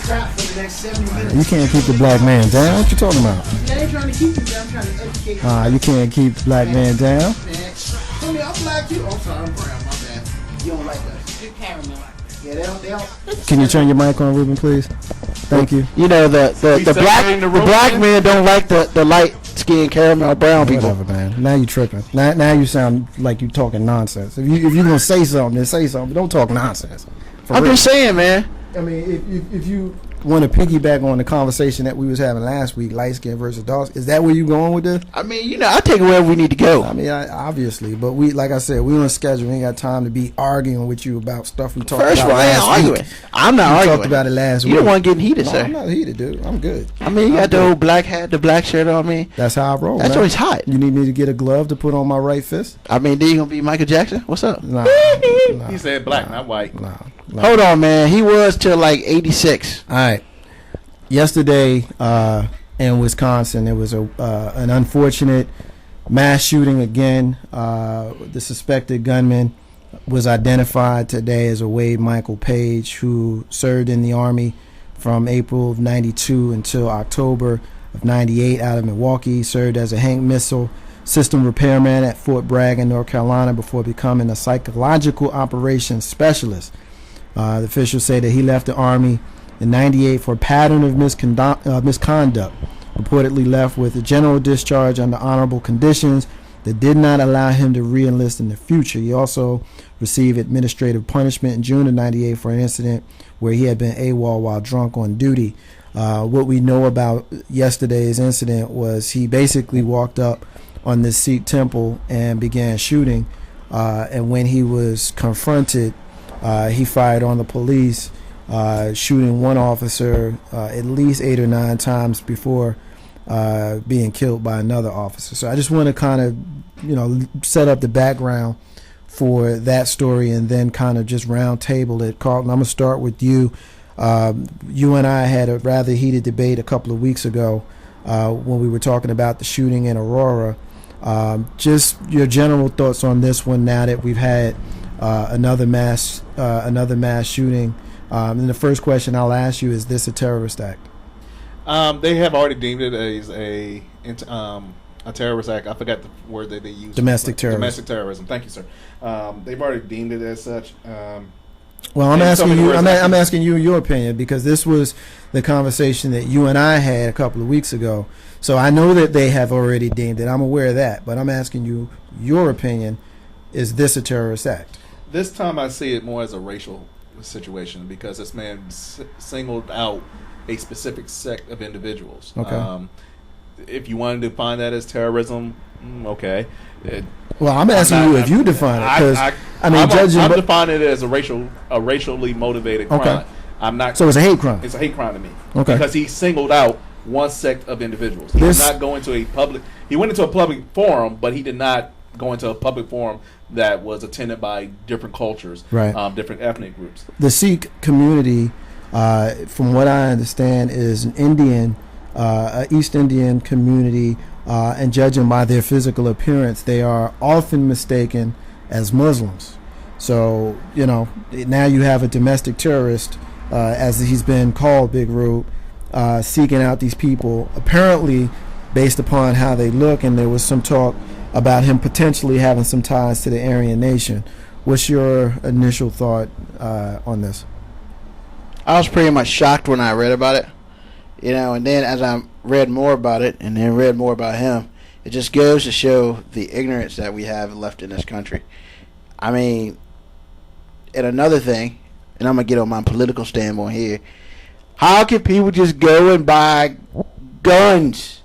trapped for the next 70 minutes. You can't keep the black man down. What you talking about? I ain't trying to keep you down. I'm trying to educate you. You can't keep the black man down. Man, tell me I'm black too. Oh, sorry, I'm brown. My bad. You don't like that? Good caramel. Yeah, they don't. Can you turn your mic on, Ruben, please? Thank you. You know the black men don't like the light skinned caramel brown people. Whatever, man. Now you tripping. Now you sound like you talking nonsense. If you gonna say something, then say something. But don't talk nonsense. I'm just saying, man. I mean, if you want to piggyback on the conversation that we was having last week, light skin versus dark skin, is that where you going with this? I mean, you know, I take it wherever we need to go. I mean, obviously, but we, like I said, we on schedule. We ain't got time to be arguing with you about stuff we talked about last week. I'm not arguing. arguing. Talked about it last week. You don't want getting heated, sir. I'm not heated, dude. I'm good. I mean, you got the old black hat, the black shirt on me. That's how I roll. That's always hot. You need me to get a glove to put on my right fist? I mean, then you gonna be Michael Jackson? What's up? Nah, he said black, not white. Nah. Hold on, man. He was till like 86. All right. Yesterday in Wisconsin, there was an unfortunate mass shooting again. The suspected gunman was identified today as a Wade Michael Page, who served in the Army from April of 92 until October of 98 out of Milwaukee. He served as a Hank missile system repairman at Fort Bragg in North Carolina before becoming a psychological operations specialist. The officials say that he left the Army in 98 for a pattern of misconduct, reportedly left with a general discharge under honorable conditions that did not allow him to re-enlist in the future. He also received administrative punishment in June of 98 for an incident where he had been AWOL while drunk on duty. What we know about yesterday's incident was he basically walked up on this Sikh temple and began shooting, and when he was confronted, he fired on the police, shooting one officer at least 8 or 9 times before being killed by another officer. So I just want to kind of, set up the background for that story and then kind of just round table it. Carlton, I'm going to start with you. You and I had a rather heated debate a couple of weeks ago when we were talking about the shooting in Aurora. Just your general thoughts on this one now that we've had another mass shooting. And the first question I'll ask you, is this a terrorist act? They have already deemed it as a terrorist act. I forgot the word that they used. Domestic terrorism. Domestic terrorism. Thank you, sir. They've already deemed it as such. Well, I'm asking you. I'm asking you your opinion, because this was the conversation that you and I had a couple of weeks ago. So I know that they have already deemed it. I'm aware of that, but I'm asking you your opinion. Is this a terrorist act? This time I see it more as a racial situation, because this man singled out a specific sect of individuals. Okay. If you want to define that as terrorism, okay. Well, I'm asking you if you define it, because I'm defining it as a racially motivated crime. Okay. I'm not. So it's a hate crime. It's a hate crime to me. Okay. Because he singled out one sect of individuals. He did not go into a public. He went into a public forum, but he did not go into a public forum that was attended by different cultures, right? Different ethnic groups. The Sikh community, from what I understand, is an Indian, East Indian community, and judging by their physical appearance, they are often mistaken as Muslims. So, now you have a domestic terrorist, as he's been called, Big Rube, seeking out these people, apparently based upon how they look, and there was some talk about him potentially having some ties to the Aryan nation. What's your initial thought on this? I was pretty much shocked when I read about it, and then as I read more about it and then read more about him, it just goes to show the ignorance that we have left in this country. I mean, and another thing, and I'm going to get on my political standpoint here, how can people just go and buy guns?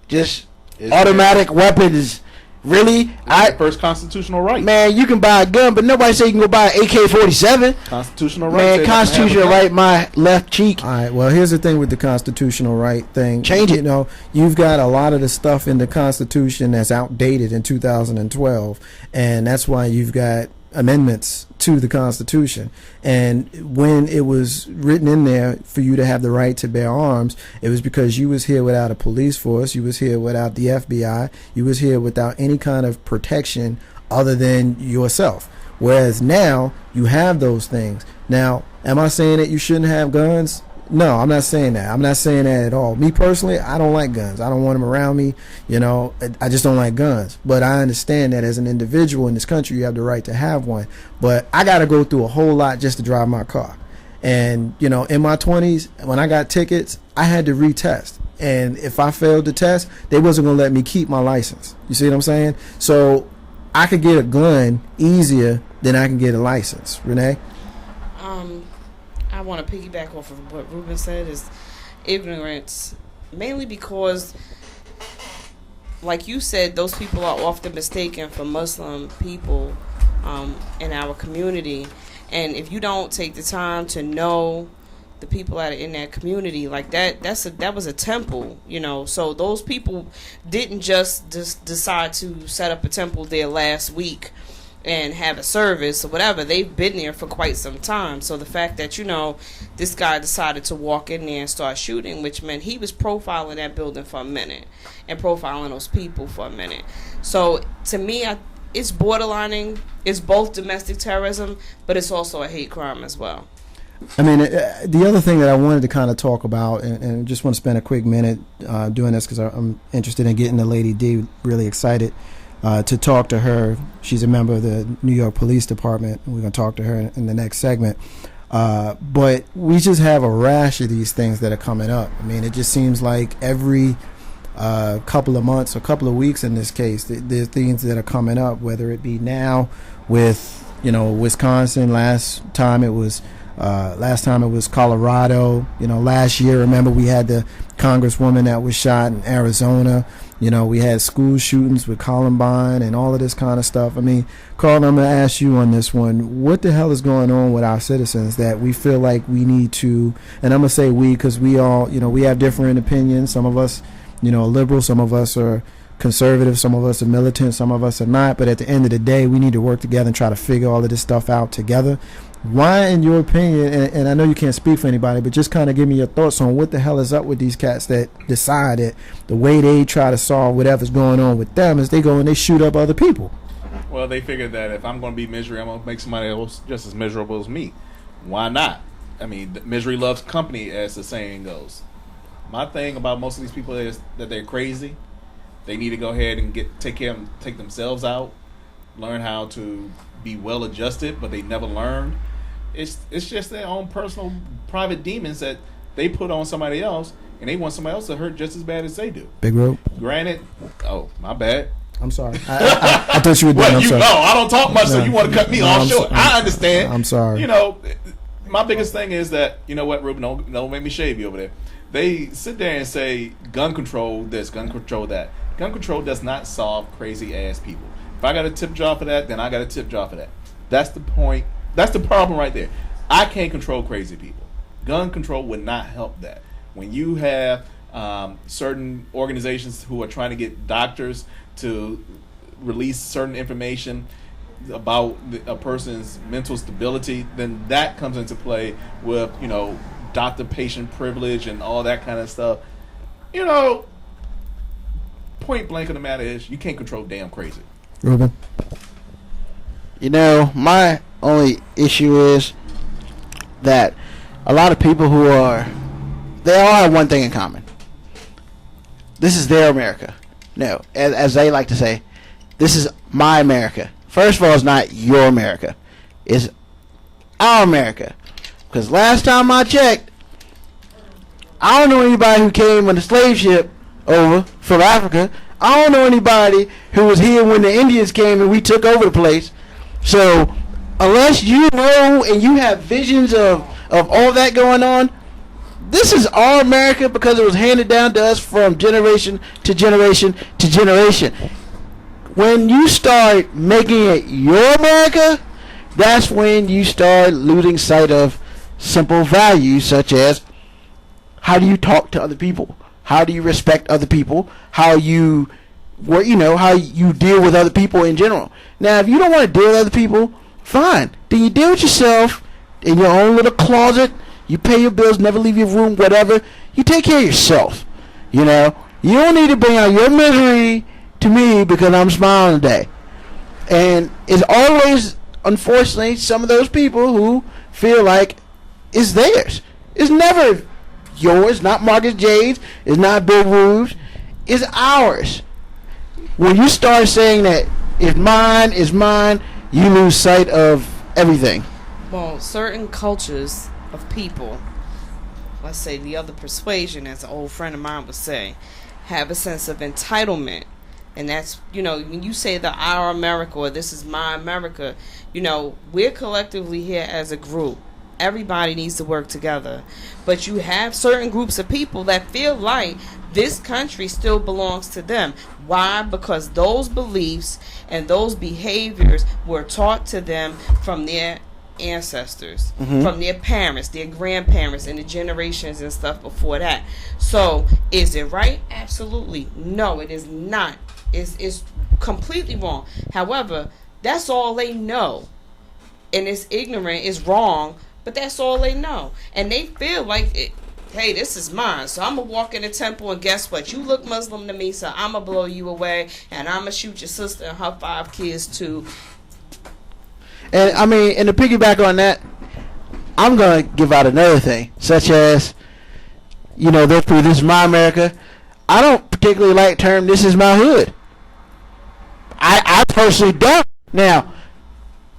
Just automatic weapons? Really? First constitutional right. Man, you can buy a gun, but nobody say you can go buy an AK-47. Constitutional right. Man, constitutional right, my left cheek. All right, well, here's the thing with the constitutional right thing. Change it. You've got a lot of the stuff in the Constitution that's outdated in 2012, and that's why you've got amendments to the Constitution. And when it was written in there for you to have the right to bear arms, it was because you was here without a police force, you was here without the FBI, you was here without any kind of protection other than yourself. Whereas now you have those things. Now, am I saying that you shouldn't have guns? No, I'm not saying that. I'm not saying that at all. Me personally, I don't like guns. I don't want them around me. You know, I just don't like guns. But I understand that as an individual in this country, you have the right to have one. But I got to go through a whole lot just to drive my car. And, you know, in my 20s, when I got tickets, I had to retest. And if I failed the test, they wasn't going to let me keep my license. You see what I'm saying? So I could get a gun easier than I can get a license. Renee? I want to piggyback off of what Ruben said is ignorance, mainly because, like you said, those people are often mistaken for Muslim people in our community. And if you don't take the time to know the people that are in that community, like that was a temple, you know. So those people didn't just decide to set up a temple there last week and have a service or whatever. They've been there for quite some time. So the fact that, you know, this guy decided to walk in there and start shooting, which meant he was profiling that building for a minute and profiling those people for a minute. So to me, it's borderlining. It's both domestic terrorism, but it's also a hate crime as well. I mean, the other thing that I wanted to kind of talk about, and just want to spend a quick minute doing this because I'm interested in getting the Lady D really excited to talk to her. She's a member of the New York Police Department. We're going to talk to her in the next segment. But we just have a rash of these things that are coming up. I mean, it just seems like every couple of months or couple of weeks in this case, there's things that are coming up, whether it be now with, you know, Wisconsin. Last time it was Colorado. You know, last year, remember, we had the congresswoman that was shot in Arizona. You know, we had school shootings with Columbine and all of this kind of stuff. I mean, Carl, I'm going to ask you on this one. What the hell is going on with our citizens that we feel like we need to, and I'm going to say we because we all, you know, we have different opinions. Some of us, you know, are liberal. Some of us are conservative. Some of us are militant. Some of us are not. But at the end of the day, we need to work together and try to figure all of this stuff out together. Why, in your opinion, and I know you can't speak for anybody, but just kind of give me your thoughts on what the hell is up with these cats that decide that the way they try to solve whatever's going on with them is they go and they shoot up other people. Well, they figured that if I'm going to be misery, I'm going to make somebody else just as miserable as me. Why not? I mean, misery loves company, as the saying goes. My thing about most of these people is that they're crazy. They need to go ahead and take themselves out, learn how to be well adjusted, but they never learned. It's just their own personal private demons that they put on somebody else, and they want somebody else to hurt just as bad as they do. Big rope. Granted, oh, my bad. I'm sorry. I thought you were done. Well, I'm sorry. No, I don't talk much, so you want to cut me off short. I understand. I'm sorry. You know, my biggest thing is that, you know what, Ruben, don't make me shave you over there. They sit there and say, gun control this, gun control that. Gun control does not solve crazy-ass people. If I got a tip jar for that, then I got a tip jar for that. That's the point. That's the problem right there. I can't control crazy people. Gun control would not help that. When you have certain organizations who are trying to get doctors to release certain information about a person's mental stability, then that comes into play with, you know, doctor-patient privilege and all that kind of stuff. You know, point blank of the matter is you can't control damn crazy. Ruben? You know, my only issue is that a lot of people they all have one thing in common. This is their America. No, as they like to say, this is my America. First of all, it's not your America. It's our America. Because last time I checked, I don't know anybody who came on a slave ship over from Africa. I don't know anybody who was here when the Indians came and we took over the place. So unless you know and you have visions of all that going on, this is our America because it was handed down to us from generation to generation to generation. When you start making it your America, that's when you start losing sight of simple values such as how do you talk to other people? How do you respect other people? How you deal with other people in general. Now, if you don't want to deal with other people, fine. Then you deal with yourself in your own little closet. You pay your bills, never leave your room, whatever. You take care of yourself. You know, you don't need to bring out your misery to me because I'm smiling today. And it's always, unfortunately, some of those people who feel like it's theirs. It's never yours, not Marcus Jade's. It's not Bill Rube's. It's ours. When you start saying that it's mine, you lose sight of everything. Well, certain cultures of people, let's say the other persuasion, as an old friend of mine would say, have a sense of entitlement. And that's, when you say the our America or this is my America, we're collectively here as a group. Everybody needs to work together. But you have certain groups of people that feel like this country still belongs to them. Why? Because those beliefs and those behaviors were taught to them from their ancestors, from their parents, their grandparents, and the generations and stuff before that. So, is it right? Absolutely. No, it is not. It's completely wrong. However, that's all they know. And it's ignorant, it's wrong, but that's all they know. And they feel like, hey, this is mine. So I'm going to walk in the temple and guess what? You look Muslim to me, so I'm going to blow you away. And I'm going to shoot your sister and her 5 kids too. And and to piggyback on that, I'm going to give out another thing, such as, this is my America. I don't particularly like the term, this is my hood. I personally don't. Now,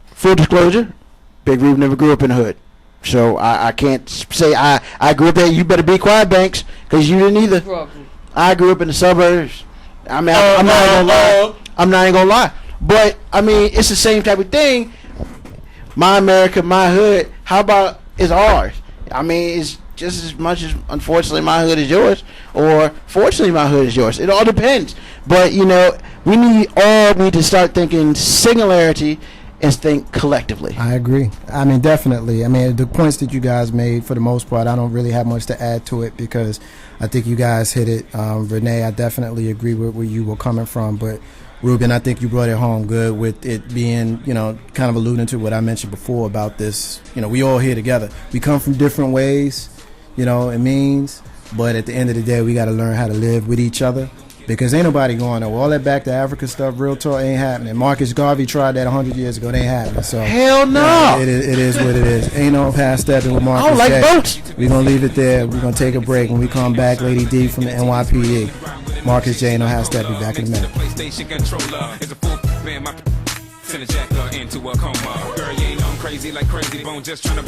full disclosure, Big Rube never grew up in the hood. So I can't say I grew up there. You better be quiet, Banks, because you didn't either. I grew up in the suburbs. I'm not even gonna lie. I'm not even gonna lie. But it's the same type of thing. My America, my hood. How about it's ours? It's just as much as, unfortunately, my hood is yours, or fortunately, my hood is yours. It all depends. But we need to start thinking singularity and think collectively. I agree. Definitely. The points that you guys made, for the most part, I don't really have much to add to it because I think you guys hit it. Renee, I definitely agree with where you were coming from. But Ruben, I think you brought it home good with it being, kind of alluding to what I mentioned before about this. We all here together. We come from different ways, it means. But at the end of the day, we got to learn how to live with each other. Because ain't nobody going there. All that back to Africa stuff, real talk, ain't happening. Marcus Garvey tried that 100 years ago. It ain't happening. So hell no. It is what it is. Ain't no past stepping with Marcus. I don't like boats. We're going to leave it there. We're going to take a break. When we come back, Lady D from the NYPD. Marcus J. No half step. Be back in a minute. Send a jacker into a coma. Girl, you ain't on crazy like crazy bone, just tryna